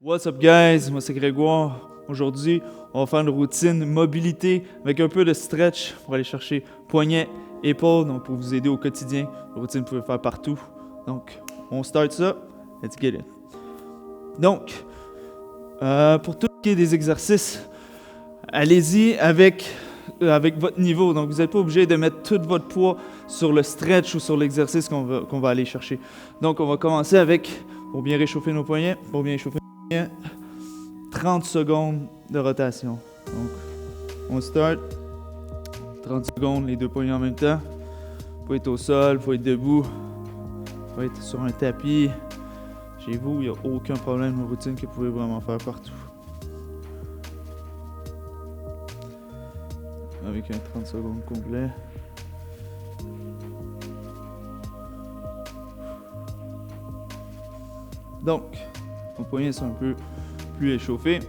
What's up guys, moi c'est Grégoire. Aujourd'hui, on va faire une routine mobilité avec un peu de stretch pour aller chercher poignet, épaules, donc pour vous aider au quotidien. La routine, vous pouvez faire partout. Donc, on start ça. Let's get it. Donc, pour tout ce qui est des exercices, allez-y avec votre niveau. Donc, vous n'êtes pas obligé de mettre tout votre poids sur le stretch ou sur l'exercice qu'on va aller chercher. Donc, on va commencer avec, pour bien réchauffer nos poignets, 30 secondes de rotation. Donc, on start. 30 secondes, les deux poignets en même temps. Faut être au sol, faut être debout. Faut être sur un tapis. Chez vous, il n'y a aucun problème de routine que vous pouvez vraiment faire partout. Avec un 30 secondes complet. Donc, nos poignets sont un peu plus échauffés.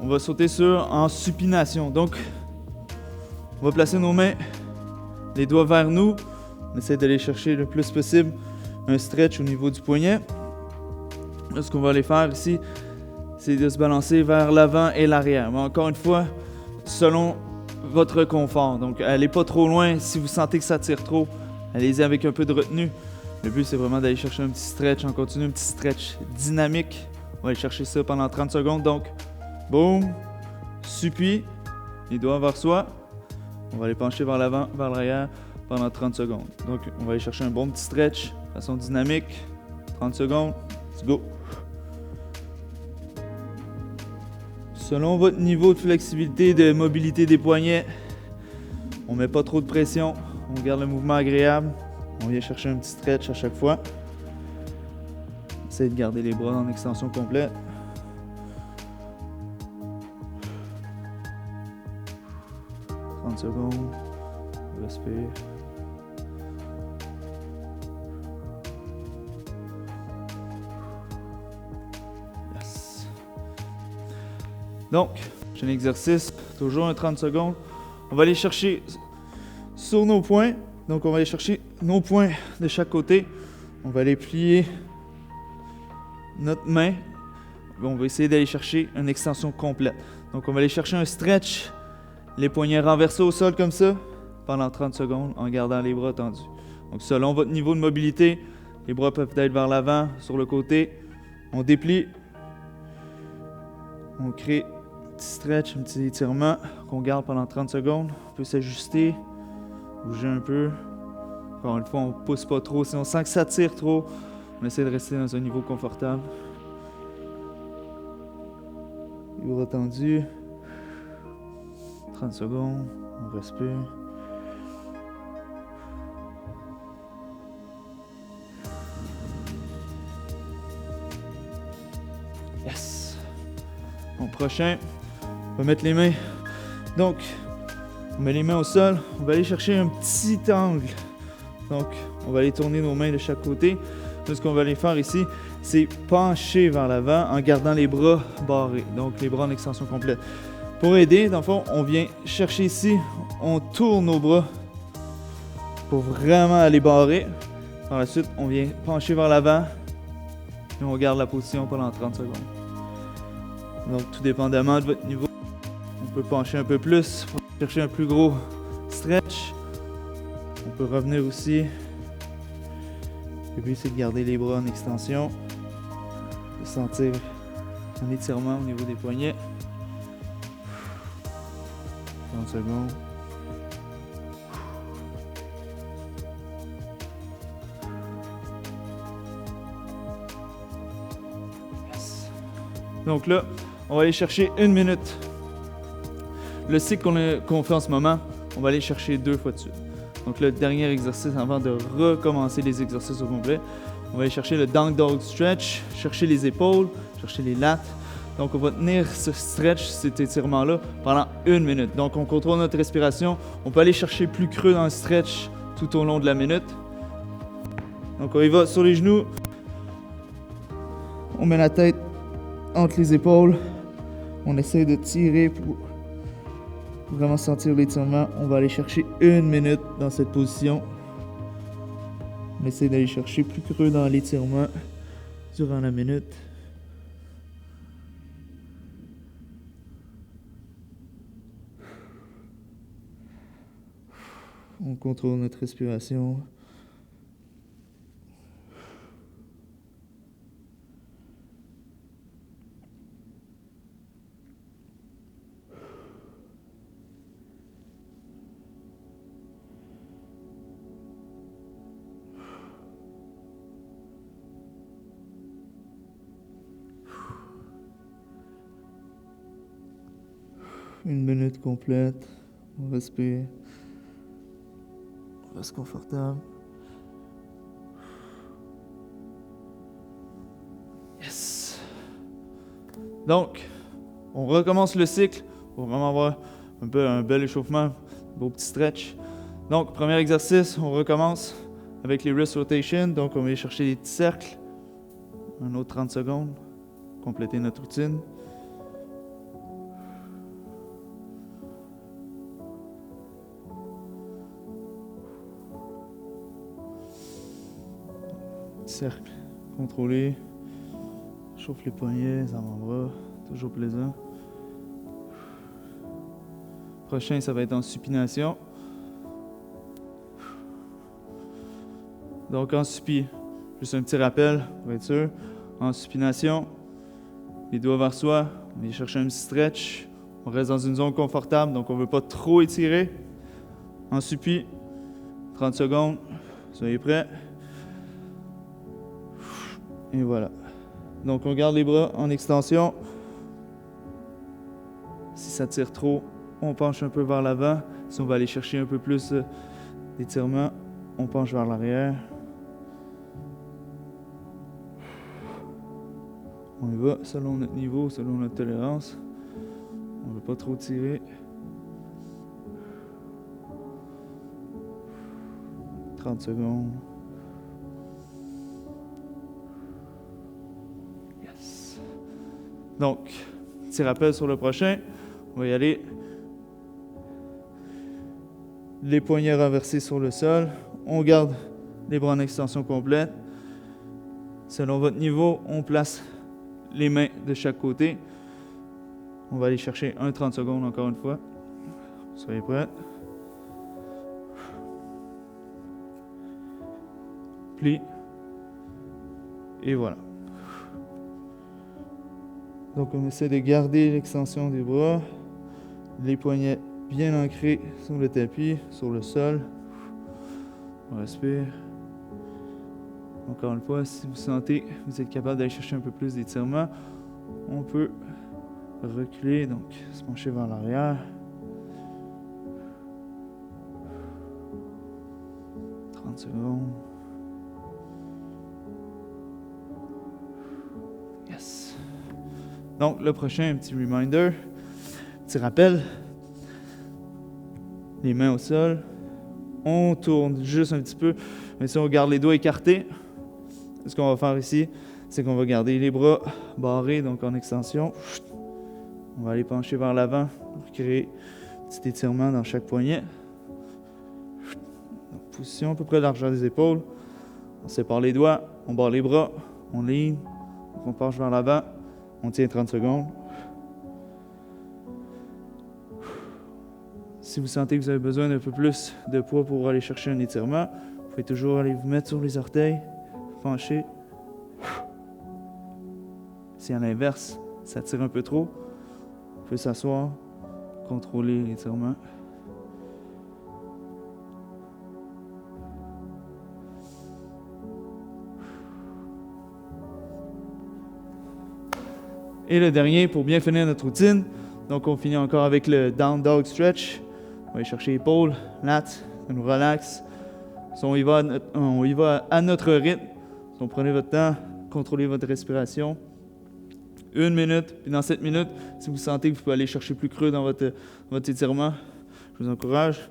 On va sauter en supination. Donc, on va placer nos mains, les doigts vers nous. On essaie d'aller chercher le plus possible un stretch au niveau du poignet. Là, ce qu'on va aller faire ici, c'est de se balancer vers l'avant et l'arrière. Mais encore une fois, selon votre confort. Donc, allez pas trop loin. Si vous sentez que ça tire trop, allez-y avec un peu de retenue. Le but, c'est vraiment d'aller chercher un petit stretch en continu, un petit stretch dynamique. On va aller chercher ça pendant 30 secondes. Donc, boum, suppi, les doigts vers soi. On va aller pencher vers l'avant, vers l'arrière pendant 30 secondes. Donc, on va aller chercher un bon petit stretch de façon dynamique. 30 secondes, let's go. Selon votre niveau de flexibilité, de mobilité des poignets, on ne met pas trop de pression. On garde le mouvement agréable. On vient chercher un petit stretch à chaque fois. Essayez de garder les bras en extension complète. « 30 secondes. Respire. Yes. Donc, j'ai un exercice, toujours un 30 secondes. On va aller chercher sur nos poings. Donc, on va aller chercher nos poings de chaque côté. On va aller plier notre main. On va essayer d'aller chercher une extension complète. Donc, on va aller chercher un stretch. Les poignets renversés au sol comme ça pendant 30 secondes en gardant les bras tendus. Donc, selon votre niveau de mobilité, les bras peuvent être vers l'avant, sur le côté. On déplie. On crée un petit stretch, un petit étirement qu'on garde pendant 30 secondes. On peut s'ajuster. Bouger un peu. Encore une fois, on ne pousse pas trop. Si on sent que ça tire trop, on essaie de rester dans un niveau confortable. Les bras tendus. 30 secondes. On respire. Yes! Bon, prochain, on va mettre les mains. Donc, on met les mains au sol, on va aller chercher un petit angle. Donc, on va aller tourner nos mains de chaque côté. Là, ce qu'on va aller faire ici, c'est pencher vers l'avant en gardant les bras barrés. Donc, les bras en extension complète. Pour aider, dans le fond, on vient chercher ici, on tourne nos bras pour vraiment aller barrer. Par la suite, on vient pencher vers l'avant et on garde la position pendant 30 secondes. Donc, tout dépendamment de votre niveau, on peut pencher un peu plus. Chercher un plus gros stretch. On peut revenir aussi. Le but, c'est de garder les bras en extension. De sentir un étirement au niveau des poignets. 30 secondes. Yes. Donc là, on va aller chercher 1 minute. Le cycle qu'on fait en ce moment, on va aller chercher 2 fois de suite. Donc le dernier exercice avant de recommencer les exercices au complet, on va aller chercher le down dog stretch, chercher les épaules, chercher les lattes. Donc on va tenir ce stretch, cet étirement-là, pendant 1 minute. Donc on contrôle notre respiration. On peut aller chercher plus creux dans le stretch tout au long de la minute. Donc on y va sur les genoux. On met la tête entre les épaules. On essaie de tirer pour vraiment sentir l'étirement. On va aller chercher 1 minute dans cette position. On essaie d'aller chercher plus creux dans l'étirement durant la minute. On contrôle notre respiration. Une minute complète. On respire. On reste confortable. Yes. Donc, on recommence le cycle pour vraiment avoir un bel échauffement, un beau petit stretch. Donc, premier exercice, on recommence avec les wrist rotation. Donc, on va aller chercher des petits cercles. Un autre 30 secondes. Compléter notre routine. Cercle contrôlé. Chauffe les poignets, les avant-bras. Toujours plaisant. Prochain, ça va être en supination. Donc en supi, juste un petit rappel pour être sûr. En supination, les doigts vers soi, on vient chercher un petit stretch. On reste dans une zone confortable, donc on ne veut pas trop étirer. En supi, 30 secondes, soyez prêts. Et voilà. Donc on garde les bras en extension. Si ça tire trop, on penche un peu vers l'avant. Si on va aller chercher un peu plus d'étirement, on penche vers l'arrière. On y va selon notre niveau, selon notre tolérance. On ne veut pas trop tirer. 30 secondes. Yes. Donc, petit rappel sur le prochain. On va y aller. Les poignets renversés sur le sol. On garde les bras en extension complète. Selon votre niveau, on place les mains de chaque côté. On va aller chercher 30 secondes encore une fois. Soyez prêts. Plie. Et voilà. Donc on essaie de garder l'extension des bras. Les poignets bien ancrés sur le tapis, sur le sol. On respire. Encore une fois, si vous sentez que vous êtes capable d'aller chercher un peu plus d'étirement, on peut reculer, donc se pencher vers l'arrière. 30 secondes. Yes. Donc, le prochain, un petit reminder, petit rappel. Les mains au sol. On tourne juste un petit peu. Mais si on garde les doigts écartés, ce qu'on va faire ici, c'est qu'on va garder les bras barrés, donc en extension. On va aller pencher vers l'avant pour créer un petit étirement dans chaque poignet. Donc, position à peu près de la largeur des épaules. On sépare les doigts, on barre les bras, on ligne, on penche vers l'avant, on tient 30 secondes. Si vous sentez que vous avez besoin d'un peu plus de poids pour aller chercher un étirement, vous pouvez toujours aller vous mettre sur les orteils, pencher. Si à l'inverse, ça tire un peu trop, vous pouvez s'asseoir, contrôler l'étirement. Et le dernier, pour bien finir notre routine, donc on finit encore avec le Down Dog Stretch. On va aller chercher l'épaule, lats, ça nous relaxe. Si on y va à notre rythme. Donc prenez votre temps, contrôlez votre respiration. 1 minute, puis dans 7 minutes, si vous sentez que vous pouvez aller chercher plus creux dans votre étirement, je vous encourage.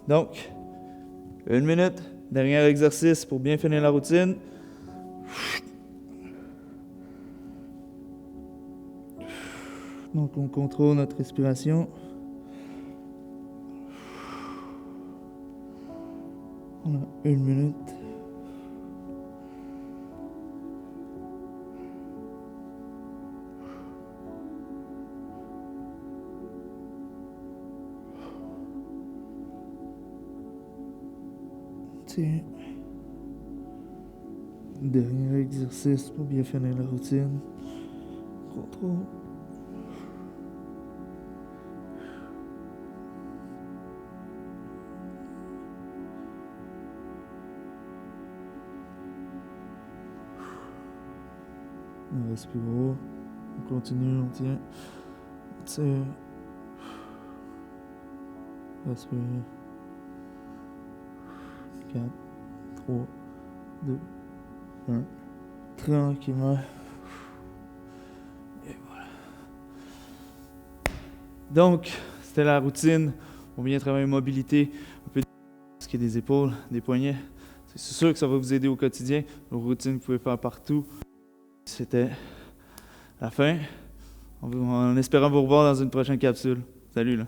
Donc, 1 minute, dernier exercice pour bien finir la routine. Donc, on contrôle notre respiration. On a 1 minute. tient. Dernier exercice pour bien finir la routine. Contrôle. On respire haut. On continue, on tient. On tire. Respire. 4, 3, 2, 1. Tranquillement. Et voilà. Donc, c'était la routine. On vient travailler mobilité, un peu ce qui est des épaules, des poignets. C'est sûr que ça va vous aider au quotidien. Une routine que vous pouvez faire partout. C'était la fin. En espérant vous revoir dans une prochaine capsule. Salut là.